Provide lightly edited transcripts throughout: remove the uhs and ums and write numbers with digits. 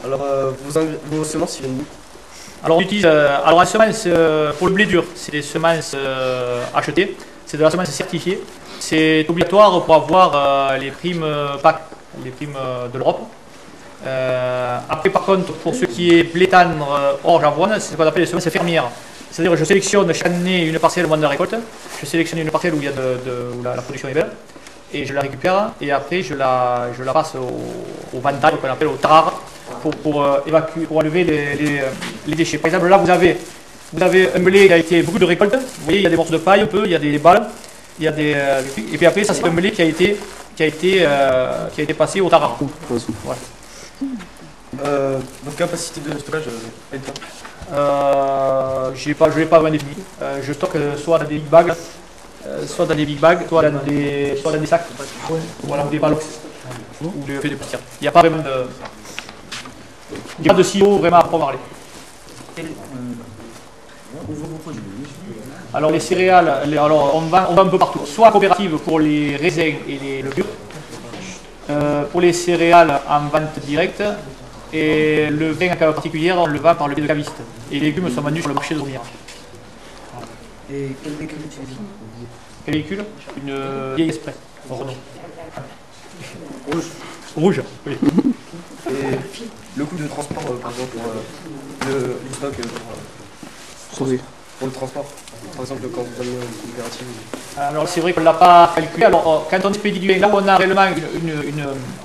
Alors, vos semences, ils viennent d'où? Alors on utilise, alors la semence pour le blé dur, c'est des semences achetées, c'est de la semence certifiée. C'est obligatoire pour avoir les primes PAC, les primes de l'Europe. Après par contre, pour ce qui est blé tendre, orge, avoine, c'est ce qu'on appelle les semences fermières. C'est-à-dire que je sélectionne chaque année une parcelle au moment de la récolte, je sélectionne une parcelle où il y a où la production est belle, et je la récupère, et après je la passe au vantage, qu'on appelle au tarar, pour évacuer, pour enlever les déchets. Par exemple, là vous avez un blé qui a été beaucoup de récolte, vous voyez il y a des morceaux de paille un peu, il y a des balles, il y a et puis après ça c'est un blé qui a été passé au tarar. Voilà. Votre capacité de stockage est de temps? Je l'ai pas vraiment défini. Je stocke soit dans des big bags, soit dans des sacs, voilà, ou des ballots, ou des plastiques. Il n'y a pas vraiment de silo vraiment à proprement parler. Alors les céréales, alors on vend un peu partout, soit en coopérative pour les raisins et les levures, pour les céréales en vente directe, et le vin en cas particulier on le vend par le biais de cavistes. Et les légumes sont vendus sur le marché de Sommières. Et quel véhicule utilise? Quel véhicule? Une vieille Express. Renault. Rouge. Rouge, oui. Et le coût de transport, par exemple, pour le stock, pour le transport, par exemple, quand vous amenez une coopérative. Alors c'est vrai qu'on ne l'a pas calculé. Alors quand on expédie du vin, là où on a réellement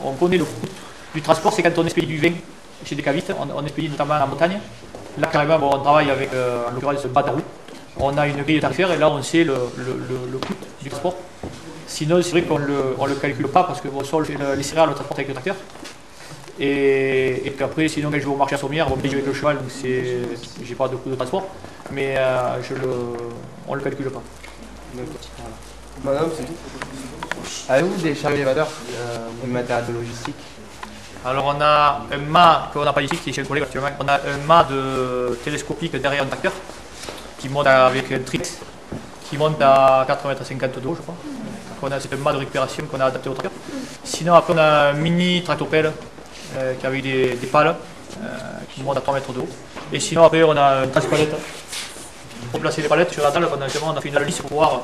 on connaît le coût du transport, c'est quand on expédie du vin chez des cavistes, on expédie notamment en Bretagne. Là carrément bon, on travaille avec en l'occurrence Badarou. On a une grille tarifaire et là on sait le coût du transport. Sinon c'est vrai qu'on le calcule pas parce que bon, soit les céréales on transporte avec le tracteur. Et puis après sinon quand je vais au marché à Sommières, bon, je vais avec le cheval donc j'ai pas de coût de transport. Mais on le calcule pas. Voilà. Madame, c'est tout. Avez-vous des chariots élévateurs ou du matériel de logistique? Alors on a un mât qu'on n'a pas ici, qui est chez le collègue actuellement. On a un mât télescopique derrière un tracteur qui monte avec un trix qui monte à 4,50 m d'eau, je crois. C'est un mât de récupération qu'on a adapté au tracteur. Sinon après on a un mini tractopelle qui avait des pales qui monte à 3 mètres d'eau. Et sinon après on a une transpalette pour placer les palettes sur la dalle. On a fait une lisse pour pouvoir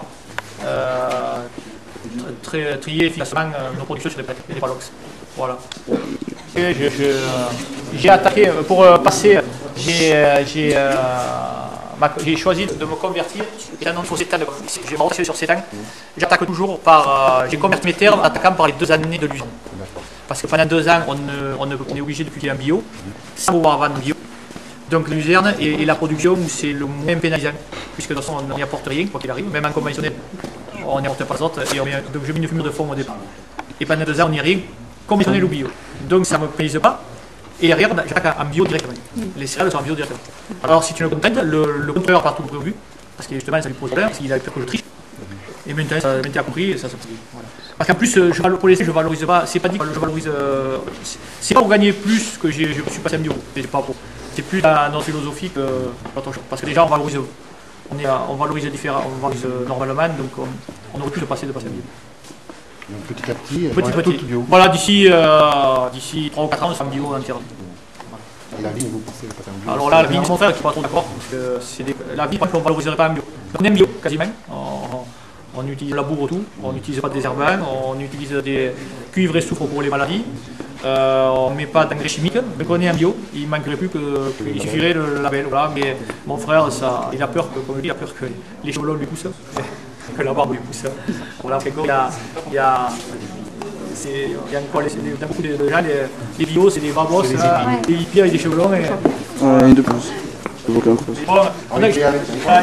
trier efficacement nos productions sur des palox. Voilà. J'ai attaqué pour passer. J'ai choisi de me convertir. Étant sur 7 ans, j'ai marché sur 7 ans. J'attaque toujours par. J'ai converti mes terres en attaquant par les 2 années de l'usine. Parce que pendant 2 ans, on est obligé de cultiver en bio, sans pouvoir vendre bio. Donc l'usine et la production, c'est le moins pénalisant, puisque de toute façon on n'y apporte rien, quoi qu'il arrive, même en conventionnel, on n'y apporte pas d'azote, donc je mets une fumure de fond au départ. Et pendant 2 ans, on n'y a rien, conventionnel ou bio. Donc ça ne me pénalise pas, et derrière, j'attaque en bio directement. Les céréales sont en bio directement. Alors si tu me contentes, le contrôleur part tout prévu, parce que justement ça lui pose problème, parce qu'il a peur que je triche. Et maintenant, ça a compris, et ça se passe. Voilà. Parce qu'en plus, pour l'essai, je valorise pas, c'est pas dit que je valorise. C'est pas pour gagner plus que je suis passé en bio, c'est plus dans notre philosophie que l'autre chose. Parce que déjà, on valorise différemment, on valorise normalement, donc on aurait pu passer en bio. Donc petit à petit, tout bio. Voilà, d'ici 3 ou 4 ans, on sera en bio entièrement. Et la vigne, vous pensez que c'est en bio? Alors là, la vigne, mon frère, je ne suis pas trop d'accord, parce que la vigne, on ne valoriserait pas en bio. On aime bio, quasiment. On utilise la bourre tout, on n'utilise pas de désherbants, on utilise des cuivres et soufre pour les maladies. On ne met pas d'engrais chimiques, mais on est en bio, il ne manquerait plus qu'il suffirait le label. Voilà. Mais mon frère, il a peur que, comme je dis, il a peur que les cheveux lui poussent, que la barbe lui pousse. Voilà, il y a encore dans beaucoup de gens, les bio, c'est des barbos, des hippies avec des cheveux longs. Et de plus. Bon, j'ai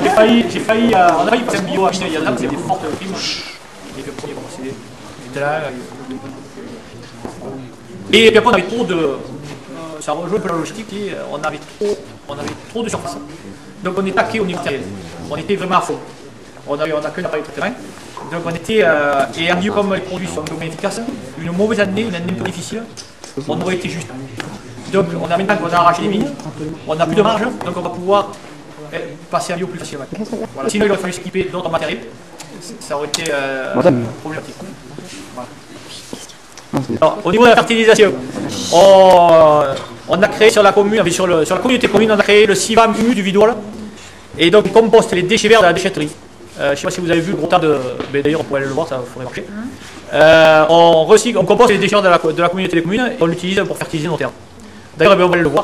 failli passer en bio à Chine il y a des ans, c'est des fortes primes. Les deux premiers, bon, c'était là. Et puis après, on avait trop de. Ça rejoint un peu la logistique, on avait trop de surface. Donc on est taqué au niveau matériel. On était vraiment à fond. On n'a qu'un appareil de traitement. Donc on était. Et en bio, comme les produits sont moins efficaces, une mauvaise année, une année un peu difficile, on aurait été juste. Donc on a maintenant qu'on a arraché les mines, on n'a plus de marge, donc on va pouvoir passer en bio plus facilement. Voilà. Sinon il aurait fallu s'équiper d'autres matériels, ça aurait été problématique. Voilà. Alors, au niveau de la fertilisation, On a créé sur la commune, sur la communauté commune, on a créé le CIVAM humus du Vidoual. Et donc on composte les déchets verts de la déchetterie. Je ne sais pas si vous avez vu le gros tas de... D'ailleurs on pourrait aller le voir, ça pourrait marcher. On composte les déchets de la communauté des communes et on l'utilise pour fertiliser nos terres. D'ailleurs on va aller le voir.